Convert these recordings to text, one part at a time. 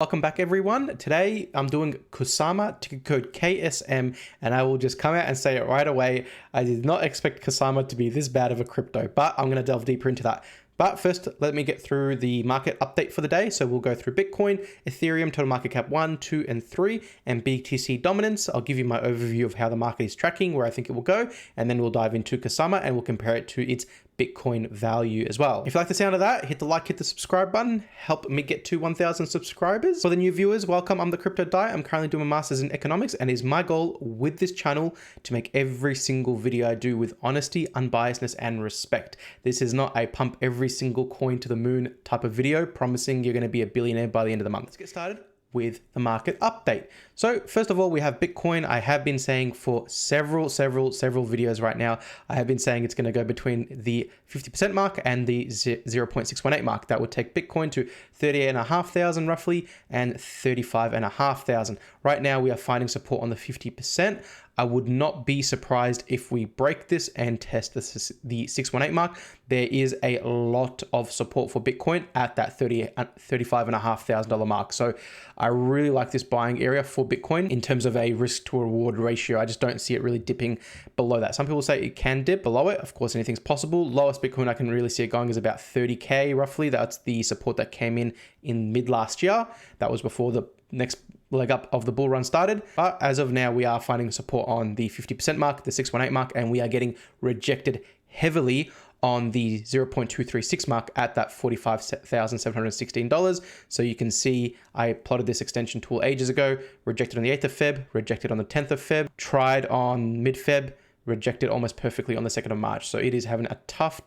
Welcome back everyone. Today I'm doing Kusama, ticker code KSM, and I will just come out and say it right away. I did not expect Kusama to be this bad of a crypto, but I'm going to delve deeper into that. But first, let me get through the market update for the day. So we'll go through Bitcoin, Ethereum, total market cap 1, 2, and 3, and BTC dominance. I'll give you my overview of how the market is tracking, where I think it will go, and then we'll dive into Kusama and we'll compare it to its Bitcoin value as well. If you like the sound of that, hit the like, hit the subscribe button, help me get to 1,000 subscribers. For the new viewers, welcome. I'm the Crypto Diet. I'm currently doing a master's in economics, and it is my goal with this channel to make every single video I do with honesty, unbiasedness, and respect. This is not a pump every single coin to the moon type of video, promising you're going to be a billionaire by the end of the month. Let's get started with the market update. So first of all, we have Bitcoin. I have been saying for several videos right now, I have been saying it's going to go between the 50% mark and the 0.618 mark. That would take Bitcoin to 38,500 roughly and 35,500. Right now we are finding support on the 50%. I would not be surprised if we break this and test the 618 mark. There is a lot of support for Bitcoin at that $35,500 mark. So I really like this buying area for Bitcoin in terms of a risk to reward ratio. I just don't see it really dipping below that. Some people say it can dip below it. Of course, anything's possible. Lowest Bitcoin I can really see it going is about 30K roughly. That's the support that came in mid last year. That was before the next leg up of the bull run started. But as of now, we are finding support on the 50% mark, the 618 mark, and we are getting rejected heavily on the 0.236 mark at that $45,716. So you can see I plotted this extension tool ages ago, rejected on the 8th of Feb, rejected on the 10th of Feb, tried on mid Feb, rejected almost perfectly on the 2nd of March. So it is having a tough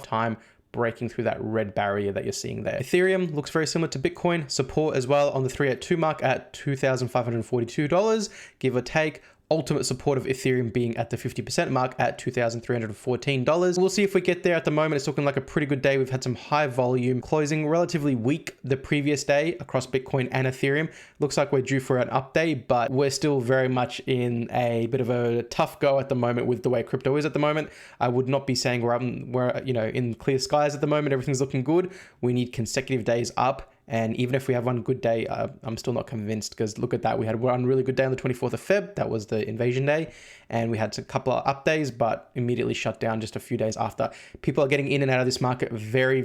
time breaking through that red barrier that you're seeing there. Ethereum looks very similar to Bitcoin. Support as well on the 382 mark at $2,542, give or take. Ultimate support of Ethereum being at the 50% mark at $2,314. We'll see if we get there. At the moment, it's looking like a pretty good day. We've had some high volume, closing relatively weak the previous day across Bitcoin and Ethereum. Looks like we're due for an update, but we're still very much in a bit of a tough go at the moment with the way crypto is at the moment. I would not be saying we're in clear skies at the moment. Everything's looking good. We need consecutive days up. And even if we have one good day, I'm still not convinced, because look at that. We had one really good day on the 24th of Feb. That was the invasion day. And we had a couple of up days, but immediately shut down just a few days after. People are getting in and out of this market very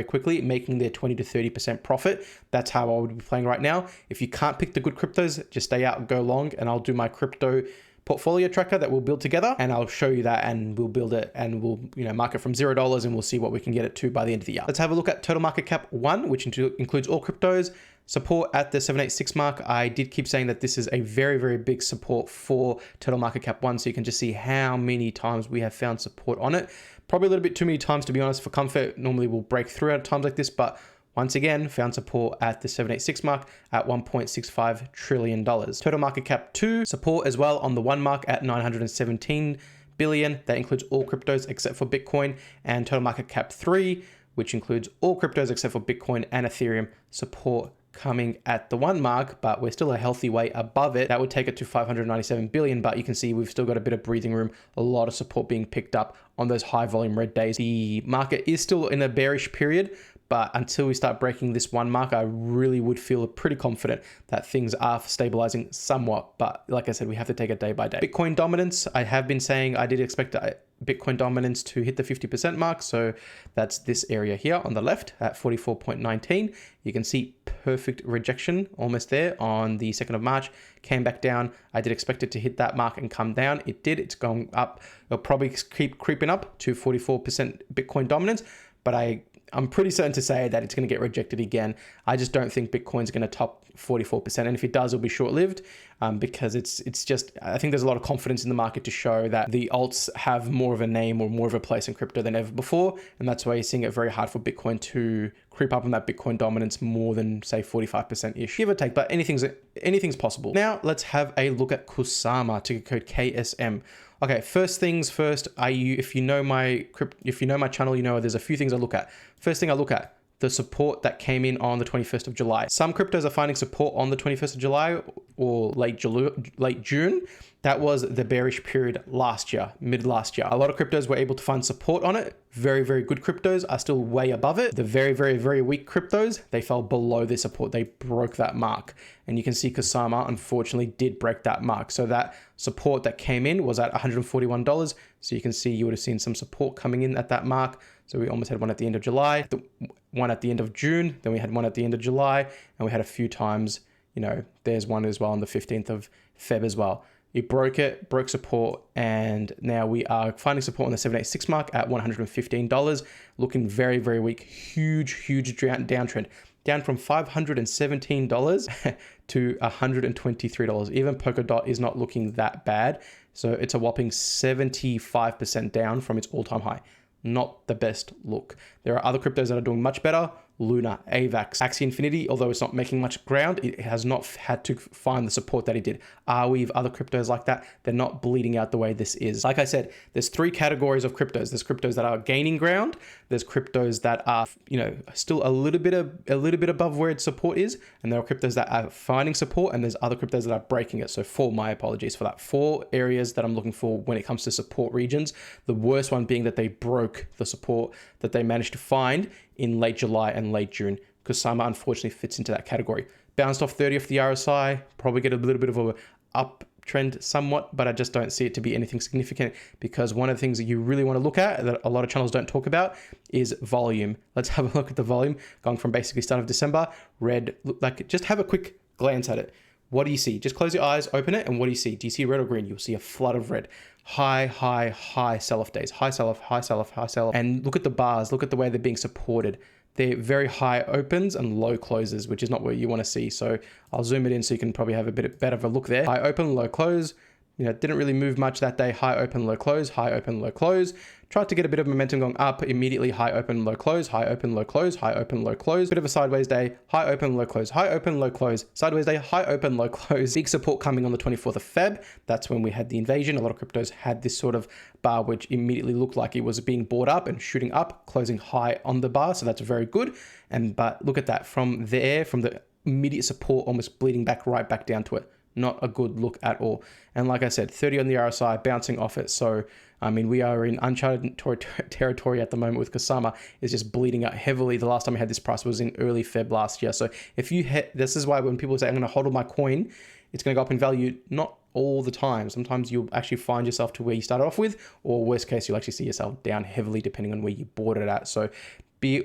quickly, making their 20 to 30% profit. That's how I would be playing right now. If you can't pick the good cryptos, just stay out and go long, and I'll do my crypto portfolio tracker that we'll build together, and I'll show you that, and we'll build it, and we'll mark it from $0, and we'll see what we can get it to by the end of the year. Let's have a look at total market cap 1, which includes all cryptos. Support at the 786 mark. I did keep saying that this is a very big support for total market cap 1, so you can just see how many times we have found support on it. Probably a little bit too many times, to be honest, for comfort. Normally we'll break through at times like this, but once again, found support at the 786 mark at $1.65 trillion. Total market cap 2, support as well on the 1 mark at 917 billion. That includes all cryptos except for Bitcoin. And total market cap 3, which includes all cryptos except for Bitcoin and Ethereum, support coming at the 1 mark, but we're still a healthy way above it. That would take it to 597 billion, but you can see we've still got a bit of breathing room, a lot of support being picked up on those high volume red days. The market is still in a bearish period, but until we start breaking this 1 mark, I really would feel pretty confident that things are stabilizing somewhat. But like I said, we have to take it day by day. Bitcoin dominance, I have been saying I did expect Bitcoin dominance to hit the 50% mark. So that's this area here on the left at 44.19. You can see perfect rejection almost there on the 2nd of March, came back down. I did expect it to hit that mark and come down. It did. It's gone up. It'll probably keep creeping up to 44% Bitcoin dominance, but I'm pretty certain to say that it's going to get rejected again. I just don't think Bitcoin's going to top 44%. And if it does, it'll be short-lived, because it's just, I think there's a lot of confidence in the market to show that the alts have more of a name or more of a place in crypto than ever before. And that's why you're seeing it very hard for Bitcoin to creep up on that Bitcoin dominance more than, say, 45%-ish, give or take, but anything's possible. Now let's have a look at Kusama, ticker code KSM. Okay, first things first, if you know my channel, you know there's a few things I look at. First thing I look at, the support that came in on the 21st of July. Some cryptos are finding support on the 21st of July, or late June, that was the bearish period last year, mid last year. A lot of cryptos were able to find support on it. Very, very good cryptos are still way above it. The very, very, very weak cryptos, they fell below their support. They broke that mark. And you can see Kusama unfortunately did break that mark. So that support that came in was at $141. So you can see you would have seen some support coming in at that mark. So we almost had one at the end of July, one at the end of June, then we had one at the end of July, and we had a few times, there's one as well on the 15th of Feb as well. It broke support, and now we are finding support on the 786 mark at $115, looking very, very weak. Huge downtrend, down from $517 to $123. Even Polkadot is not looking that bad. So it's a whopping 75% down from its all-time high. Not the best look. There are other cryptos that are doing much better. Luna, AVAX, Axie Infinity, although it's not making much ground, it has not had to find the support that it did. Arweave, other cryptos like that, they're not bleeding out the way this is. Like I said, there's three categories of cryptos. There's cryptos that are gaining ground. There's cryptos that are, still a little bit above where its support is. And there are cryptos that are finding support, and there's other cryptos that are breaking it. So my apologies for that. 4 areas that I'm looking for when it comes to support regions. The worst one being that they broke the support that they managed to find in late July and late June. Kusama unfortunately fits into that category. Bounced off 30 off the RSI, probably get a little bit of a uptrend somewhat, but I just don't see it to be anything significant, because one of the things that you really want to look at that a lot of channels don't talk about is volume. Let's have a look at the volume going from basically start of December, red, just have a quick glance at it. What do you see? Just close your eyes, open it, and what do you see? Do you see red or green? You'll see a flood of red. High sell-off days. High sell-off. And look at the bars. Look at the way they're being supported. They're very high opens and low closes, which is not what you want to see. So I'll zoom it in so you can probably have a bit better of a look there. High open, low close. Didn't really move much that day. High open, low close, high open, low close. Tried to get a bit of momentum going up immediately. High open, low close, high open, low close, high open, low close. Bit of a sideways day. High open, low close, high open, low close. Sideways day, high open, low close. Big support coming on the 24th of Feb. That's when we had the invasion. A lot of cryptos had this sort of bar which immediately looked like it was being bought up and shooting up, closing high on the bar. So that's very good. But look at that. From the immediate support almost bleeding back right back down to it. Not a good look at all. And like I said, 30 on the RSI, bouncing off it. So, we are in uncharted territory at the moment with Kusama. Is just bleeding out heavily. The last time we had this price was in early Feb last year. So if you this is why when people say, I'm going to hodl my coin, it's going to go up in value. Not all the time. Sometimes you'll actually find yourself to where you started off with, or worst case, you'll actually see yourself down heavily depending on where you bought it at. So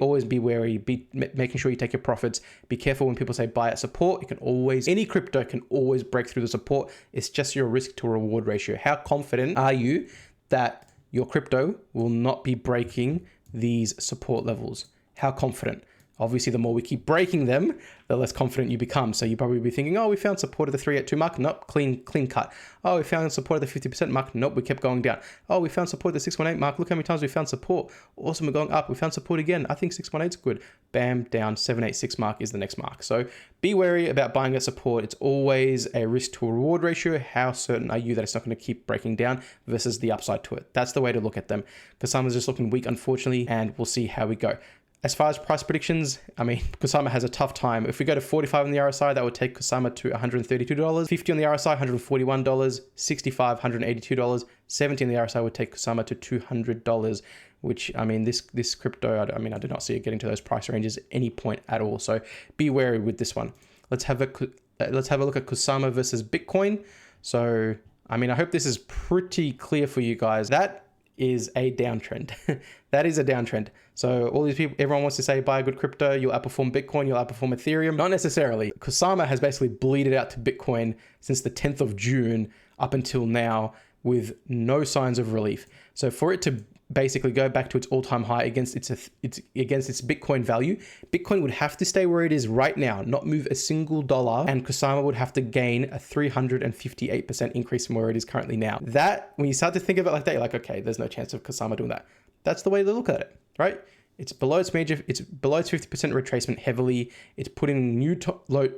always be wary, making sure you take your profits. Be careful when people say buy at support. Any crypto can always break through the support. It's just your risk to reward ratio. How confident are you that your crypto will not be breaking these support levels? How confident? Obviously, the more we keep breaking them, the less confident you become. So you probably be thinking, oh, we found support at the 382 mark. Nope, clean cut. Oh, we found support at the 50% mark. Nope, we kept going down. Oh, we found support at the 618 mark. Look how many times we found support. Awesome, we're going up. We found support again. I think 618 is good. Bam, down. 786 mark is the next mark. So be wary about buying at support. It's always a risk to reward ratio. How certain are you that it's not going to keep breaking down versus the upside to it? That's the way to look at them. Kusama's just looking weak, unfortunately, and we'll see how we go. As far as price predictions, Kusama has a tough time. If we go to 45 on the RSI, that would take Kusama to $132. 50 on the RSI, $141. 65, $182. 70 on the RSI would take Kusama to $200, which, this crypto, I do not see it getting to those price ranges at any point at all. So be wary with this one. Let's have a look at Kusama versus Bitcoin. So, I hope this is pretty clear for you guys. That is a downtrend. That is a downtrend. So all these people, everyone wants to say buy a good crypto, you'll outperform Bitcoin, you'll outperform Ethereum. Not necessarily. Kusama has basically bleeded out to Bitcoin since the 10th of June up until now with no signs of relief. So for it to basically go back to its all-time high against its Bitcoin value, Bitcoin would have to stay where it is right now, not move a single dollar, and Kusama would have to gain a 358% increase from where it is currently now. That, when you start to think of it like that, you're like, okay, there's no chance of Kusama doing that. That's the way to look at it, right? It's below its 50% retracement heavily. It's putting new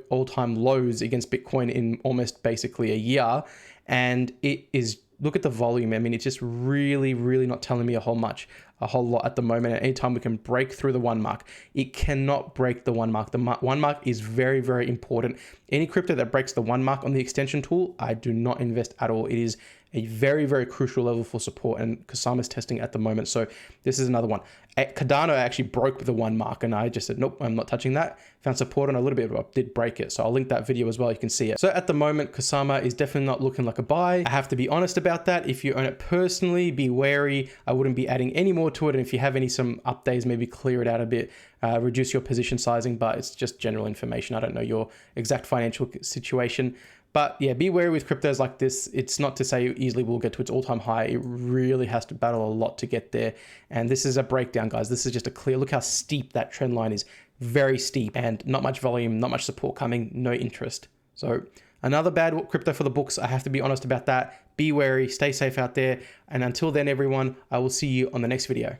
all-time lows against Bitcoin in almost basically a year, and it is look at the volume. I mean, it's just really, really not telling me a whole lot at the moment. At any time we can break through the 1 mark. It cannot break the 1 mark. The 1 mark is very, very important. Any crypto that breaks the 1 mark on the extension tool, I do not invest at all. It is a very, very crucial level for support, and Kusama is testing at the moment. So this is another one. Cardano actually broke the 1 mark, and I just said, nope, I'm not touching that. Found support on a little bit, but did break it. So I'll link that video as well. You can see it. So at the moment, Kusama is definitely not looking like a buy. I have to be honest about that. If you own it personally, be wary. I wouldn't be adding any more to it. And if you have some updates, maybe clear it out a bit, reduce your position sizing, but it's just general information. I don't know your exact financial situation. But yeah, be wary with cryptos like this. It's not to say it easily will get to its all-time high. It really has to battle a lot to get there. And this is a breakdown, guys. This is just a clear, look how steep that trend line is. Very steep, and not much volume, not much support coming, no interest. So another bad crypto for the books. I have to be honest about that. Be wary, stay safe out there. And until then, everyone, I will see you on the next video.